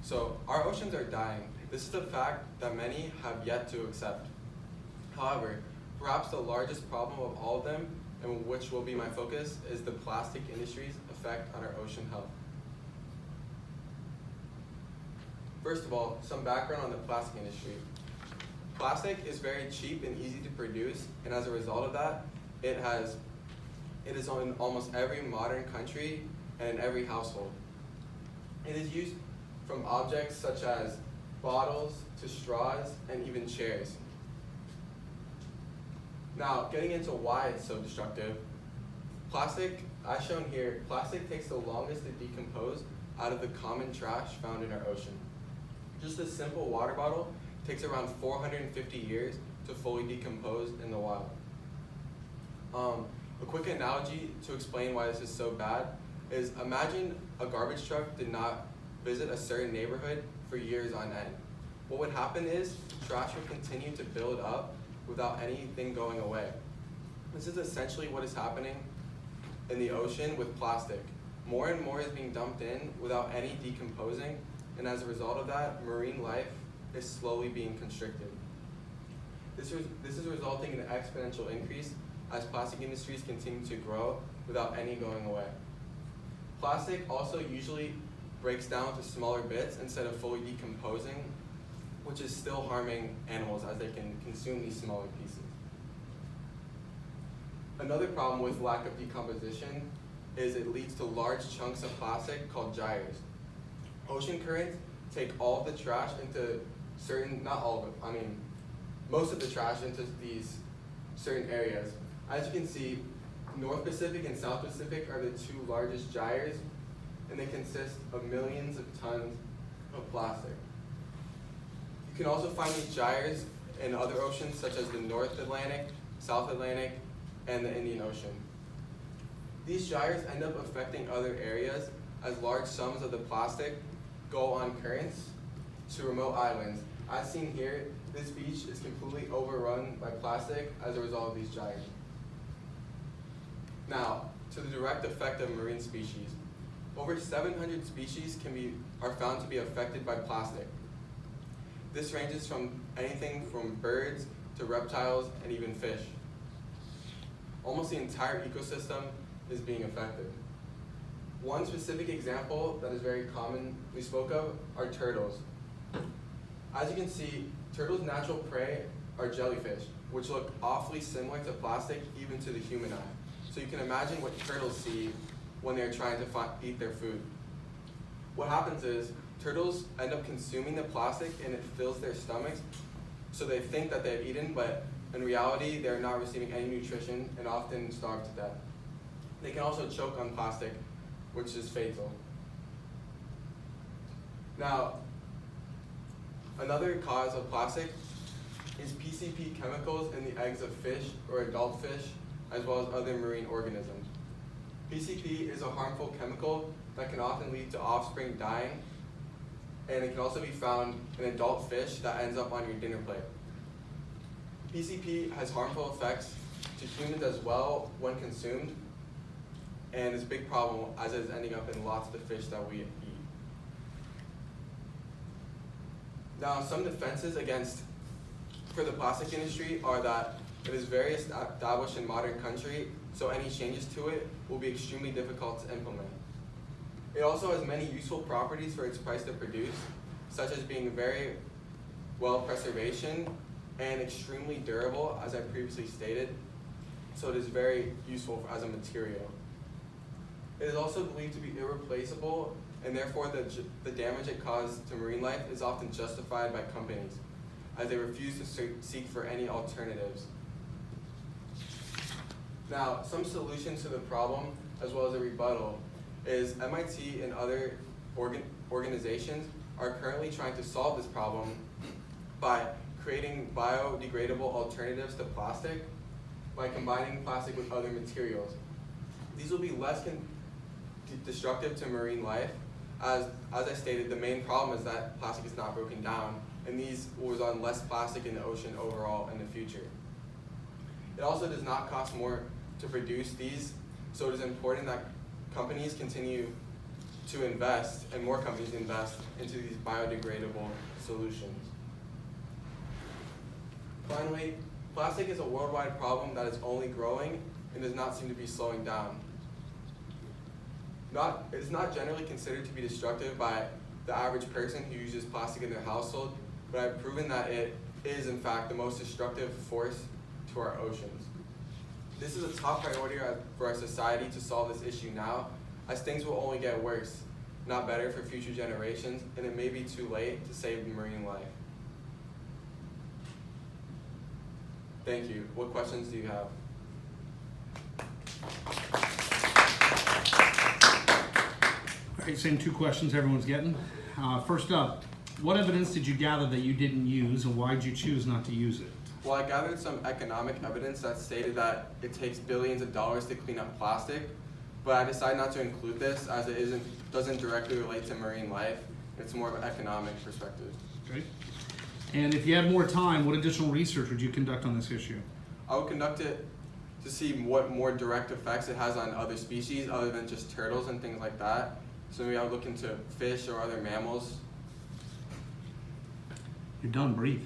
So our oceans are dying. This is a fact that many have yet to accept. However, perhaps the largest problem of all of them, and which will be my focus, is the plastic industry's effect on our ocean health. First of all, some background on the plastic industry. Plastic is very cheap and easy to produce, and as a result of that, it is in almost every modern country and in every household. It is used from objects such as bottles to straws and even chairs. Now, getting into why it's so destructive, plastic, as shown here, plastic takes the longest to decompose out of the common trash found in our ocean. Just a simple water bottle takes around 450 years to fully decompose in the wild. A quick analogy to explain why this is so bad is imagine a garbage truck did not visit a certain neighborhood for years on end. What would happen is trash would continue to build up without anything going away. This is essentially what is happening in the ocean with plastic. More and more is being dumped in without any decomposing, and as a result of that, marine life is slowly being constricted. This is resulting in an exponential increase as plastic industries continue to grow without any going away. Plastic also usually breaks down to smaller bits instead of fully decomposing, which is still harming animals as they can consume these smaller pieces. Another problem with lack of decomposition is it leads to large chunks of plastic called gyres. Ocean currents take all of the trash into not all of it, most of the trash into these certain areas. As you can see, North Pacific and South Pacific are the two largest gyres, and they consist of millions of tons of plastic. You can also find these gyres in other oceans such as the North Atlantic, South Atlantic, and the Indian Ocean. These gyres end up affecting other areas as large sums of the plastic go on currents to remote islands. As seen here, this beach is completely overrun by plastic as a result of these gyres. Now, to the direct effect of marine species. Over 700 species are found to be affected by plastic. This ranges from anything from birds to reptiles and even fish. Almost the entire ecosystem is being affected. One specific example that is very commonly spoke of are turtles. As you can see, turtles' natural prey are jellyfish, which look awfully similar to plastic even to the human eye. So you can imagine what turtles see when they're trying to eat their food. What happens is turtles end up consuming the plastic and it fills their stomachs, so they think that they've eaten, but in reality they're not receiving any nutrition and often starve to death. They can also choke on plastic, which is fatal. Now, another cause of plastic is PCP chemicals in the eggs of fish or adult fish, as well as other marine organisms. PCP is a harmful chemical that can often lead to offspring dying, and it can also be found in adult fish that ends up on your dinner plate. PCP has harmful effects to humans as well when consumed, and it's a big problem as it is ending up in lots of the fish that we eat. Now, some defenses for the plastic industry are that it is very established in modern country, so any changes to it will be extremely difficult to implement. It also has many useful properties for its price to produce, such as being very well preservation and extremely durable, as I previously stated, so it is very useful as a material. It is also believed to be irreplaceable, and therefore the damage it caused to marine life is often justified by companies, as they refuse to seek for any alternatives. Now, some solutions to the problem, as well as a rebuttal, is MIT and other organizations are currently trying to solve this problem by creating biodegradable alternatives to plastic by combining plastic with other materials. These will be less destructive to marine life. As I stated, the main problem is that plastic is not broken down, and these will result in less plastic in the ocean overall in the future. It also does not cost more to produce these, so it is important that companies continue to invest, and more companies invest into these biodegradable solutions. Finally, plastic is a worldwide problem that is only growing and does not seem to be slowing down. It is not generally considered to be destructive by the average person who uses plastic in their household, but I've proven that it is in fact the most destructive force to our oceans. This is a top priority for our society to solve this issue now, as things will only get worse, not better for future generations, and it may be too late to save marine life. Thank you. What questions do you have? All right, same two questions everyone's getting. First up, what evidence did you gather that you didn't use, and why did you choose not to use it? Well, I gathered some economic evidence that stated that it takes billions of dollars to clean up plastic, but I decided not to include this as it doesn't directly relate to marine life. It's more of an economic perspective. Okay. And if you had more time, what additional research would you conduct on this issue? I would conduct it to see what more direct effects it has on other species other than just turtles and things like that. So maybe I would look into fish or other mammals. You're done, breathe.